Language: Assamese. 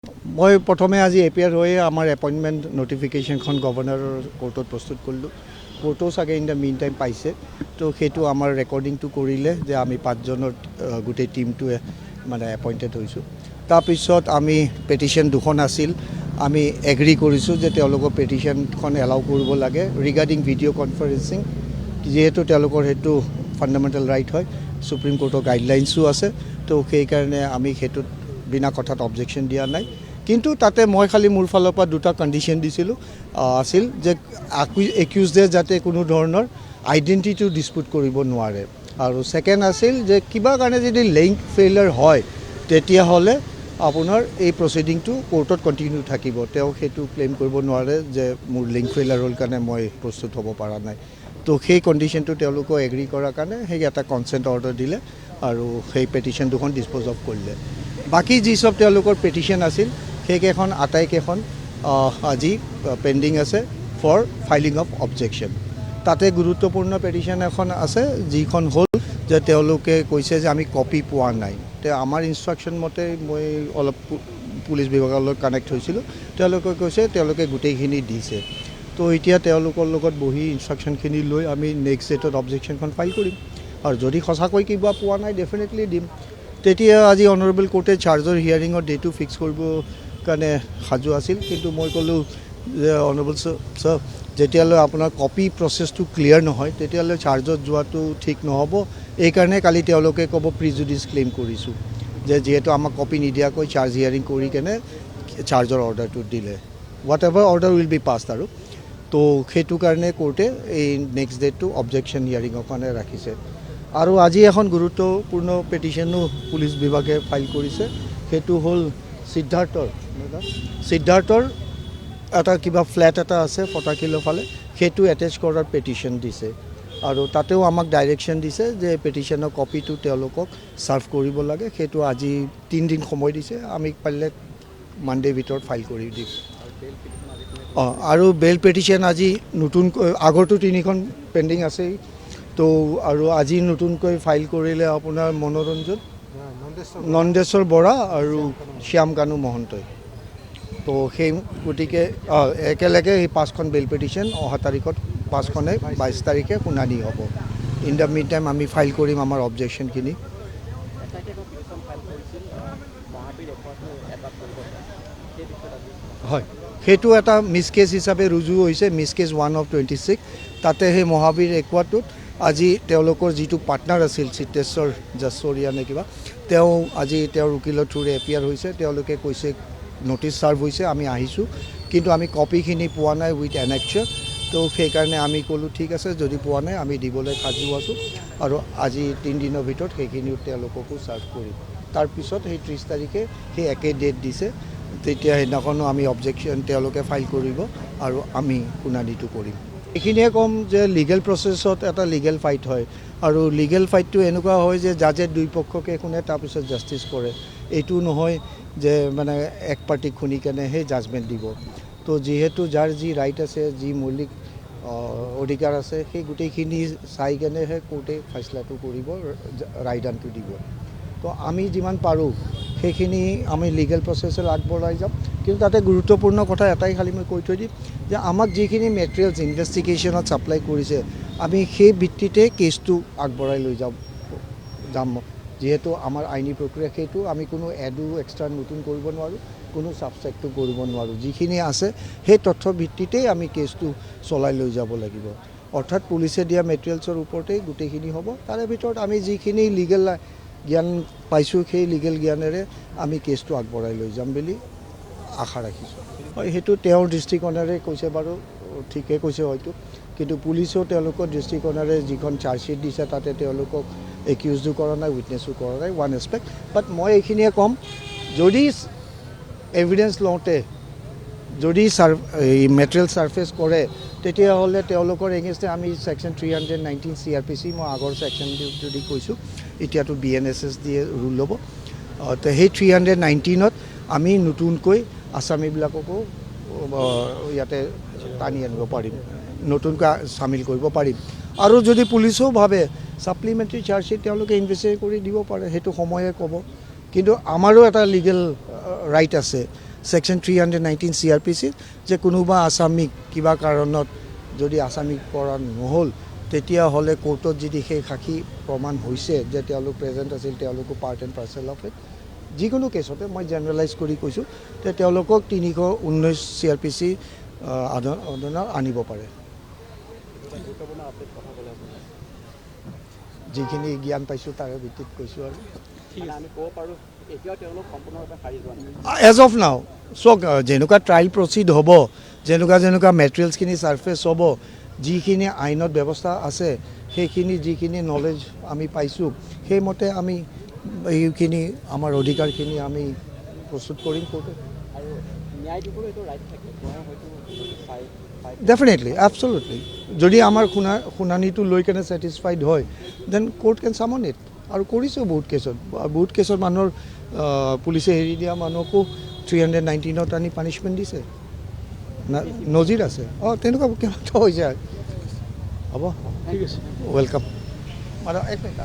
মই প্ৰথমে আজি এপিয়াৰ হৈ আমাৰ এপইণ্টমেণ্ট নটিফিকেশ্যনখন গভৰ্ণৰৰ কোৰ্টত প্ৰস্তুত কৰিলোঁ। কোৰ্টো চাগে ইন দ্য মিন টাইম পাইছে, তো সেইটো আমাৰ ৰেকৰ্ডিংটো কৰিলে যে আমি 5জনৰ গোটেই টিমটোৱে মানে এপইণ্টেড হৈছোঁ। তাৰপিছত আমি পেটিশ্যন 2খন আছিল, আমি এগ্ৰী কৰিছোঁ যে তেওঁলোকৰ পেটিশ্যনখন এলাউ কৰিব লাগে ৰিগাৰ্ডিং ভিডিঅ' কনফাৰেঞ্চিং, যিহেতু তেওঁলোকৰ সেইটো ফাণ্ডামেণ্টেল ৰাইট হয়, সুপ্ৰিম কোৰ্টৰ গাইডলাইনছো আছে। তো সেইকাৰণে আমি সেইটোত বিনা কথাত অবজেকশ্যন দিয়া নাই। কিন্তু তাতে মই খালি মোৰ ফালৰ পৰা 2টা কণ্ডিশ্যন দিছিলোঁ আছিল যে একিউজডে যাতে কোনো ধৰণৰ আইডেণ্টিটিটো ডিছপুট কৰিব নোৱাৰে, আৰু ছেকেণ্ড আছিল যে কিবা কাৰণে যদি লিংক ফেইলাৰ হয় তেতিয়াহ'লে আপোনাৰ এই প্ৰচিডিংটো কোৰ্টত কণ্টিনিউ থাকিব। তেওঁ সেইটো ক্লেইম কৰিব নোৱাৰে যে মোৰ লিংক ফেইলাৰ হ'ল কাৰণে মই প্ৰস্তুত হ'ব পৰা নাই। তো সেই কণ্ডিশ্যনটো তেওঁলোকক এগ্ৰী কৰাৰ কাৰণে সেই এটা কনচেণ্ট অৰ্ডাৰ দিলে আৰু সেই পেটিশ্যন 2খন ডিছপ'জ অফ কৰিলে। বাকী যি চব তেওঁলোকৰ পেটিশ্যন আছিল সেইকেইখন আটাইকেইখন আজি পেণ্ডিং আছে ফৰ ফাইলিং অফ অবজেকশ্যন। তাতে গুৰুত্বপূৰ্ণ পেটিশ্যন এখন আছে যিখন হ'ল যে তেওঁলোকে কৈছে যে আমি কপি পোৱা নাই। আমাৰ ইনষ্ট্ৰাকশ্যন মতে মই অলপ পুলিচ বিভাগৰ লগত কানেক্ট হৈছিলোঁ, তেওঁলোকে কৈছে তেওঁলোকে গোটেইখিনি দিছে। তো এতিয়া তেওঁলোকৰ লগত বহি ইনষ্ট্ৰাকশ্যনখিনি লৈ আমি নেক্সট ডেটত অবজেকশ্যনখন ফাইল কৰিম, আৰু যদি সঁচাকৈ কিবা পোৱা নাই ডেফিনেটলি দিম। তেতিয়া আজি অনাৰেবল কোৰ্টে চাৰ্জৰ হিয়াৰিঙৰ ডেটো ফিক্স কৰিবৰ কাৰণে সাজু আছিল, কিন্তু মই ক'লোঁ যে অনাৰেবল ছাৰ যেতিয়ালৈ আপোনাৰ কপি প্ৰচেছটো ক্লিয়াৰ নহয় তেতিয়ালৈ চাৰ্জত যোৱাটো ঠিক নহ'ব। এইকাৰণে কালি তেওঁলোকে ক'ব প্ৰিজুডিচ ক্লেইম কৰিছোঁ, যে যিহেতু আমাক কপি নিদিয়াকৈ চাৰ্জ হিয়াৰিং কৰি কেনে চাৰ্জৰ অৰ্ডাৰটো দিলে, what ever order will be passed. আৰু তো সেইটো কাৰণে কোৰ্টে এই নেক্সট ডেটটো অবজেকশ্যন হিয়াৰিঙৰ কাৰণে ৰাখিছে। আৰু আজি এখন গুৰুত্বপূৰ্ণ পেটিশ্যনো পুলিচ বিভাগে ফাইল কৰিছে, সেইটো হ'ল সিদ্ধাৰ্থৰ এটা কিবা ফ্লেট এটা আছে ফটাকিলৰ ফালে, সেইটো এটেচ কৰাৰ পেটিশ্যন দিছে। আৰু তাতেও আমাক ডাইৰেকশ্যন দিছে যে পেটিশ্যনৰ কপিটো তেওঁলোকক ছাৰ্ভ কৰিব লাগে। সেইটো আজি 3 দিন সময় দিছে, আমি পাৰিলে মানডেৰ ভিতৰত ফাইল কৰি দিম। আৰু বেল পেটিশ্যন আজি নতুনকৈ, আগৰটো 3খন পেণ্ডিং আছেই, তো আৰু আজি নতুনকৈ ফাইল কৰিলে আপোনাৰ মনোৰঞ্জন নন্দেশ্বৰ বৰা আৰু শ্যাম কানু মহন্তই। তো সেই গতিকে একেলগে সেই 5খন বেল পেটিশ্যন অহা তাৰিখত 5খনে 22 তাৰিখে শুনানি হ'ব। ইন দ্য মিন টাইম আমি ফাইল কৰিম আমাৰ অবজেকশ্যনখিনি। হয়, সেইটো এটা মিছ কেছ হিচাপে ৰুজু হৈছে, মিছ কেছ 1 of 26। তাতে সেই মহাবীৰ একুৱাটোত আজি তেওঁলোকৰ যিটো পাৰ্টনাৰ আছিল চিত্তেশ্বৰ জাশ্বৰীয়া নে কিবা, তেওঁ আজি তেওঁৰ উকিলৰ থ্ৰুৰে এপিয়াৰ হৈছে। তেওঁলোকে কৈছে নটিচ ছাৰ্ভ হৈছে, আমি আহিছোঁ, কিন্তু আমি কপিখিনি পোৱা নাই উইথ এনেক্সাৰ। তো সেইকাৰণে আমি ক'লোঁ ঠিক আছে, যদি পোৱা নাই আমি দিবলৈ সাজু আছোঁ, আৰু আজি 3 দিনৰ ভিতৰত সেইখিনিও তেওঁলোককো ছাৰ্ভ কৰিম। তাৰপিছত সেই 30 তাৰিখে সেই একে ডেট দিছে, তেতিয়া সেইদিনাখনো আমি অবজেকশ্যন তেওঁলোকে ফাইল কৰিব আৰু আমি শুনানিটো কৰিম। এইখিনিয়ে ক'ম যে লিগেল প্ৰচেছত এটা লিগেল ফাইট হয়, আৰু লিগেল ফাইটটো এনেকুৱা হয় যে জাজে 2 পক্ষকে শুনে তাৰপিছত জাষ্টিচ কৰে। এইটো নহয় যে মানে এক পাৰ্টিক শুনি কেনে সেই জাজমেণ্ট দিব। তো যিহেতু যাৰ যি ৰাইট আছে, যি মৌলিক অধিকাৰ আছে, সেই গোটেইখিনি চাই কেনেহে কোৰ্টে ফেচলাটো কৰিব, ৰায়দানটো দিব। তো আমি যিমান পাৰোঁ সেইখিনি আমি লিগেল প্ৰচেছত আগবঢ়াই যাম। কিন্তু তাতে গুৰুত্বপূৰ্ণ কথা এটাই খালি মই কৈ থৈ দিম যে আমাক যিখিনি মেটেৰিয়েলছ ইনভেষ্টিগেশ্যনত ছাপ্লাই কৰিছে, আমি সেই ভিত্তিতে কেছটো আগবঢ়াই লৈ যাম। যিহেতু আমাৰ আইনী প্ৰক্ৰিয়া সেইটো, আমি কোনো এডো এক্সট্ৰা নতুন কৰিব নোৱাৰোঁ, কোনো ছাবজেক্টো কৰিব নোৱাৰোঁ। যিখিনি আছে সেই তথ্যৰ ভিত্তিতেই আমি কেছটো চলাই লৈ যাব লাগিব। অৰ্থাৎ পুলিচে দিয়া মেটেৰিয়েলছৰ ওপৰতেই গোটেইখিনি হ'ব। তাৰে ভিতৰত আমি যিখিনি লিগেল জ্ঞান পাইছোঁ সেই লিগেল জ্ঞানেৰে আমি কেছটো আগবঢ়াই লৈ যাম বুলি আশা ৰাখিছোঁ। হয়, সেইটো তেওঁৰ দৃষ্টিকোণেৰে কৈছে বাৰু, ঠিকে কৈছে হয়তো, কিন্তু পুলিচেও তেওঁলোকৰ দৃষ্টিকোণেৰে যিখন চাৰ্জশ্বিট দিছে তাতে তেওঁলোকক একিউজো কৰা নাই, উইটনেছো কৰা নাই, ওৱান এছপেক্ট। বাট মই এইখিনিয়ে ক'ম, যদি এভিডেঞ্চ লওঁতে যদি এই মেটেৰিয়েল ছাৰ্ফেচ কৰে তেতিয়াহ'লে তেওঁলোকৰ এগেইনষ্টে আমি ছেকশ্যন 319 CRPC, মই আগৰ ছেকশ্যনটো যদি কৈছোঁ, এতিয়াতো BNSS দিয়ে ৰুল ল'ব। তো সেই 319ত আমি নতুনকৈ আছামীবিলাককো ইয়াতে টানি আনিব পাৰিম, নতুনকৈ চামিল কৰিব পাৰিম। আৰু যদি পুলিচেও ভাবে ছাপ্লিমেণ্টাৰী চাৰ্জশ্বিট তেওঁলোকে ইনভেষ্টিগেট কৰি দিব পাৰে, সেইটো সময়ে ক'ব। কিন্তু আমাৰো এটা লিগেল ৰাইট আছে ছেকশ্যন 319 CRPC যে কোনোবা আসামিক কিবা কাৰণত যদি আসামিক কৰা নহ'ল তেতিয়াহ'লে কোৰ্টত যদি সেই সাক্ষী প্ৰমাণ হৈছে যে তেওঁলোক প্ৰেজেণ্ট আছিল তেওঁলোকো part and parcel of it যিকোনো কেছতে মই জেনেৰেলাইজ কৰি কৈছোঁ যে তেওঁলোকক 319 CRPC অধীনত আনিব পাৰে যিখিনি জ্ঞান পাইছোঁ তাৰে ভিত্তিত কৈছোঁ আৰু এজ অফ নাও চাওক যেনেকুৱা ট্ৰায়েল প্ৰচিড হ'ব যেনেকুৱা মেটেৰিয়েলছখিনি ছাৰ্ফেচ হ'ব যিখিনি আইনত ব্যৱস্থা আছে সেইখিনি যিখিনি নলেজ আমি পাইছোঁ সেইমতে আমি এইখিনি আমাৰ অধিকাৰখিনি আমি প্ৰস্তুত কৰিম কোৰ্টত ডেফিনেটলি এবছলুটলি যদি আমাৰ শুনানিটো লৈ কেনে ছেটিছফাইড হয় দেন কোৰ্ট কেন চামন ইট আৰু কৰিছোঁ বহুত কেছত মানুহৰ পুলিচে এৰি দিয়া মানুহকো 319ত আনি পানিছমেণ্ট দিছে নজিৰ আছে তেনেকুৱা কেইবাটাও হৈ যায় হ'ব ঠিক আছে ৱেলকাম এক মিনিট